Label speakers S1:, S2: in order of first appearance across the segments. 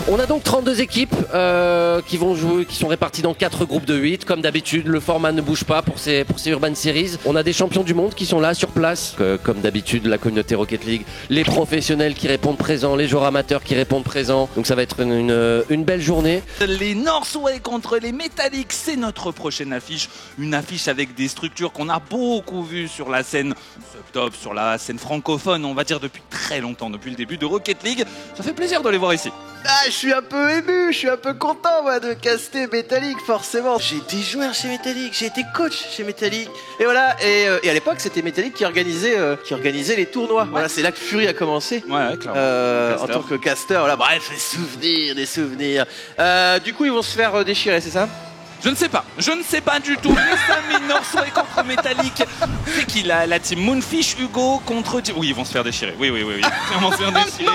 S1: On a donc 32 équipes qui vont jouer, qui sont réparties dans 4 groupes de 8. Comme d'habitude, le format ne bouge pas pour ces Urban Series. On a des champions du monde qui sont là sur place. Comme d'habitude, la communauté Rocket League, les professionnels qui répondent présents, les joueurs amateurs qui répondent présents. Donc ça va être une belle journée.
S2: Les Northway contre les Metallics, c'est notre prochaine affiche. Une affiche avec des structures qu'on a beaucoup vues sur la scène top, sur la scène francophone, on va dire depuis très longtemps, depuis le début de Rocket League. Ça fait plaisir de les voir ici.
S3: Ah, je suis un peu ému, je suis un peu content moi de caster Metallic forcément. J'ai été joueur chez Metallic, j'ai été coach chez Metallic. Et voilà, et à l'époque c'était Metallic qui organisait les tournois. Ouais. Voilà, c'est là que Fury a commencé.
S2: Ouais, clairement.
S3: En tant que caster, voilà, bref, des souvenirs. Du coup ils vont se faire déchirer, c'est ça?
S2: Je ne sais pas du tout. Les amis Northway contre Metallic. C'est qui la team Moonfish, Hugo contre... Oui, ils vont se faire déchirer. Oui. Ils vont se faire déchirer.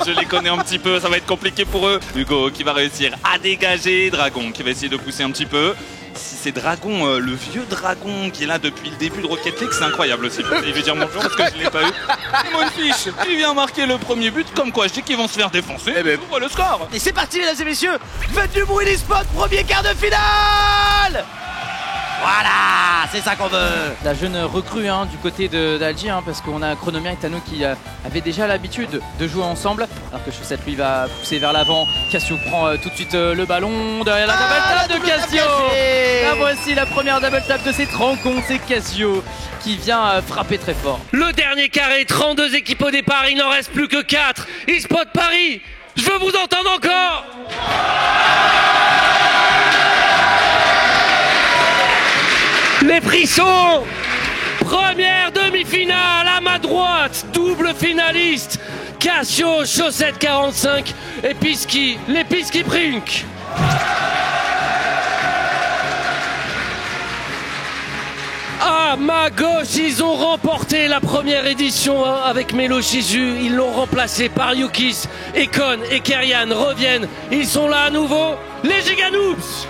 S2: Je les connais un petit peu. Ça va être compliqué pour eux. Hugo qui va réussir à dégager. Dragon qui va essayer de pousser un petit peu. Si c'est Dragon, le vieux Dragon qui est là depuis le début de Rocket League, c'est incroyable aussi. Je vais lui dire bonjour parce que je ne l'ai pas eu. Et Moonfish qui vient marquer le premier but. Comme quoi, je dis qu'ils vont se faire défoncer. Et ben, ouvre le score.
S3: Et c'est parti, mesdames et messieurs. Faites du bruit, les spots. Premier quart de finale. Voilà, c'est ça qu'on veut.
S4: La jeune recrue du côté d'Alger, parce qu'on a Chronomia et Tano qui avaient déjà l'habitude de jouer ensemble. Alors que Chaussette lui va pousser vers l'avant. Cassio prend tout de suite le ballon derrière la double tap de Cassio. Là voici la première double tap de cette rencontre, c'est Cassio qui vient frapper très fort.
S1: Le dernier carré, 32 équipes au départ, il n'en reste plus que 4. eSport Paris, je veux vous entendre encore. Les frissons. Première demi-finale à ma droite, double finaliste, Cassio, Chaussette 45 et Pisky, les Pisky Prink. À ma gauche, ils ont remporté la première édition avec Melo Shizu. Ils l'ont remplacé par Yukis, Econ et Kerian reviennent. Ils sont là à nouveau, les Giganoobs.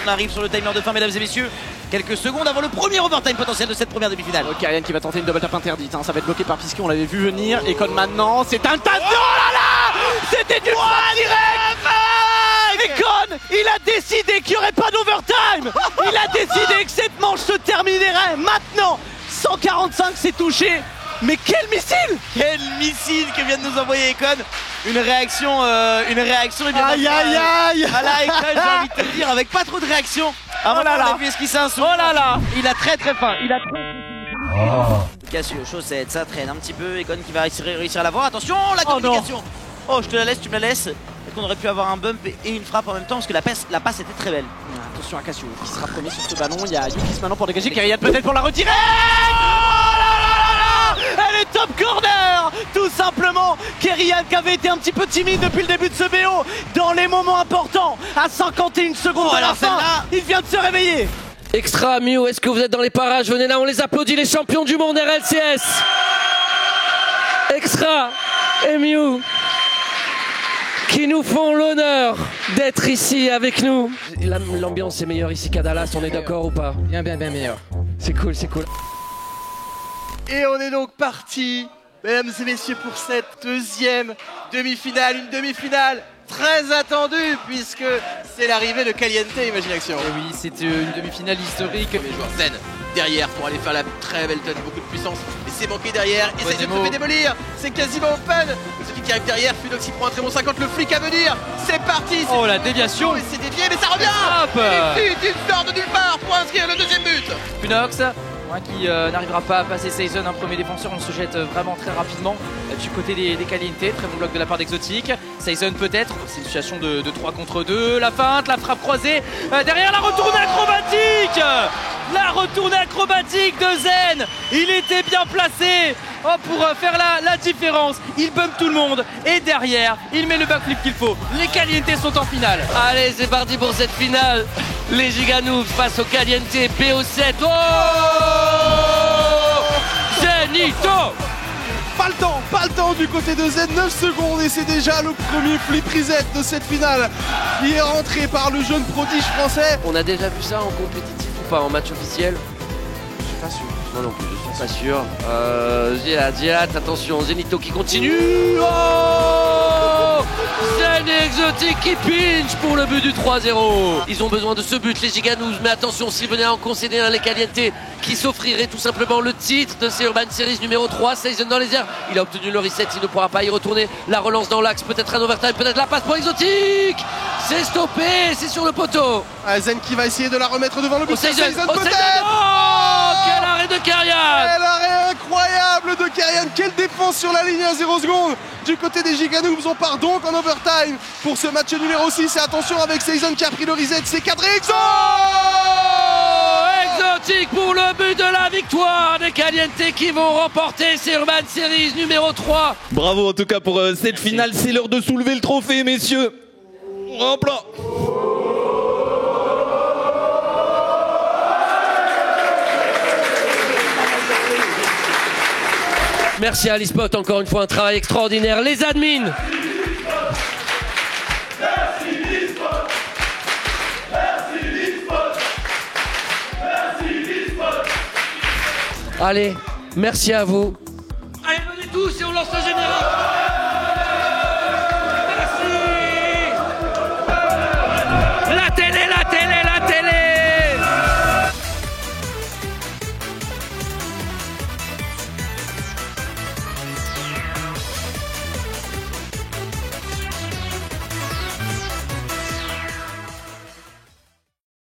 S3: On arrive sur le timer de fin, mesdames et messieurs. Quelques secondes avant le premier overtime potentiel de cette première demi-finale.
S4: Kerian qui va tenter une double tap interdite, ça va être bloqué par Pisky, on l'avait vu venir. Econ maintenant, c'est un tas. Oh là là, c'était du frappe direct. Econ, il a décidé qu'il n'y aurait pas d'overtime. Il a décidé que cette manche se terminerait maintenant. 145, c'est touché. Mais quel missile!
S3: Quel missile que vient de nous envoyer Econ. Une réaction et bien
S4: aïe aïe aïe.
S3: Voilà Econ, j'ai envie de te dire, avec pas trop de réaction.
S4: Oh là là.
S3: Oh
S4: là là.
S3: Il a très faim. Cassio, Chaussette, ça traîne un petit peu. Econ qui va réussir à l'avoir. Attention, la communication. Oh, je te la laisse, tu me la laisses. Qu'on aurait pu avoir un bump et une frappe en même temps parce que la passe était très belle.
S4: Attention à Cassio qui sera premier sur ce ballon. Il y a Yukis maintenant pour dégager. Kerian peut-être pour la retirer. Oh là là. Elle est top corner. Tout simplement. Kerian qui avait été un petit peu timide depuis le début de ce BO. Dans les moments importants, à 51 secondes de la fin, il vient de se réveiller.
S1: Extra, Mew, est-ce que vous êtes dans les parages? Venez là, on les applaudit, les champions du monde RLCS. Extra et Mew qui nous font l'honneur d'être ici avec nous. L'ambiance est meilleure ici qu'à Dallas, on est d'accord ou pas?
S4: Bien meilleur.
S1: C'est cool.
S3: Et on est donc parti, mesdames et messieurs, pour cette deuxième demi-finale. Une demi-finale très attendue puisque c'est l'arrivée de Caliente Imagination.
S4: Et oui, c'est une demi-finale historique.
S3: Les joueurs zen derrière pour aller faire la très belle tonne, beaucoup de puissance. Et c'est manqué derrière, et c'est se fait démolir. C'est quasiment open. Celui qui arrive derrière, Funox qui prend un très bon 50, le flic à venir. C'est parti.
S4: Oh la déviation.
S3: Et c'est dévié, mais ça revient. Et une sort de nulle part pour inscrire le deuxième but.
S4: Funox qui n'arrivera pas à passer Season, un premier défenseur. On se jette vraiment très rapidement du côté des Caliente. Très bon bloc de la part d'Exotic. Season peut-être, c'est une situation de 3 contre 2. La feinte, la frappe croisée. Derrière la retournée acrobatique. La retournée acrobatique de Zen. Il était bien placé pour faire la différence. Il bump tout le monde. Et derrière, il met le backflip qu'il faut. Les Caliente sont en finale.
S1: Allez, c'est parti pour cette finale. Les Giganoobs face au Caliente BO7. Oh, Zenito.
S5: Pas le temps du côté de Zen, 9 secondes et c'est déjà le premier flip reset de cette finale qui est rentré par le jeune prodige français.
S1: On a déjà vu ça en compétitif ou pas, en match officiel?
S5: Je suis pas sûr.
S1: Moi non plus, je suis pas sûr. Ziad, attention, Zenito qui continue. Oh, Zen et Exotic qui pinch pour le but du 3-0. Ils ont besoin de ce but, les Giganous. Mais attention, s'ils venaient à en concéder un, les Caliente qui s'offrirait tout simplement le titre de ces Urban Series numéro 3. Season dans les airs, il a obtenu le reset, il ne pourra pas y retourner. La relance dans l'axe, peut-être un overtime, peut-être la passe pour Exotic. C'est stoppé, c'est sur le poteau.
S5: Zen qui va essayer de la remettre devant le but.
S1: Season,
S5: peut-être.
S1: Oh, quel arrêt de Karian.
S5: Quel arrêt incroyable de Karian. Quelle défense sur la ligne à 0 secondes du côté des Giganous. On part donc en overtime pour ce match numéro 6. Et attention avec Season qui a pris le reset, c'est cadré.
S1: Exotic pour le but de la victoire des Caliente qui vont remporter ces Urban Series numéro 3.
S2: Bravo en tout cas pour cette finale. C'est l'heure de soulever le trophée, messieurs. En plan.
S1: Merci à Alispot, encore une fois un travail extraordinaire. Les admins. Allez, merci à vous. Allez, venez tous et on lance le général.